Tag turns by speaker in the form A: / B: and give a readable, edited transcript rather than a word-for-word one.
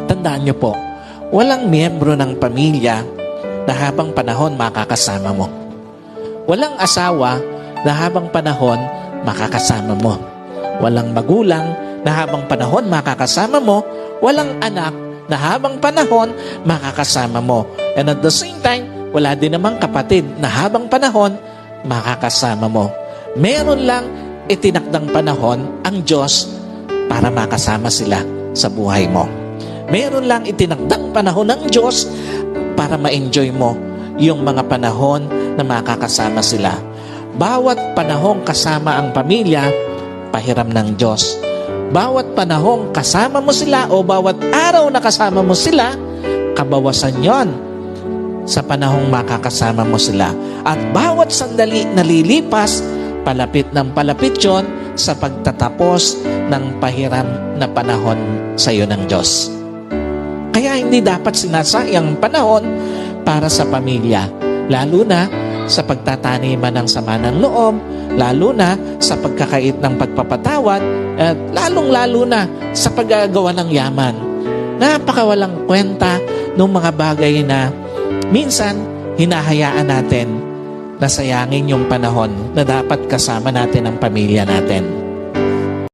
A: Tandaan niyo po, walang miyembro ng pamilya na habang panahon makakasama mo. Walang asawa na habang panahon makakasama mo. Walang magulang na habang panahon makakasama mo. Walang anak na habang panahon makakasama mo. And at the same time, wala din namang kapatid na habang panahon makakasama mo. Meron lang itinakdang panahon ang Diyos para makasama sila sa buhay mo. Meron lang itinakdang panahon ng Diyos para ma-enjoy mo yung mga panahon na makakasama sila. Bawat panahong kasama ang pamilya, pahiram ng Diyos. Bawat panahong kasama mo sila o bawat araw na kasama mo sila, kabawasan yon sa panahong makakasama mo sila. At bawat sandali na lilipas, palapit ng palapit yon sa pagtatapos ng pahiram na panahon sa iyo ng Diyos. Kaya hindi dapat sinasayang panahon para sa pamilya, lalo na sa pagtataniman ng sama ng loob, lalo na sa pagkakait ng pagpapatawad, at lalong-lalo na sa paggagawa ng yaman. Napakawalang kwenta ng mga bagay na minsan hinahayaan natin na sayangin yung panahon na dapat kasama natin ang pamilya natin.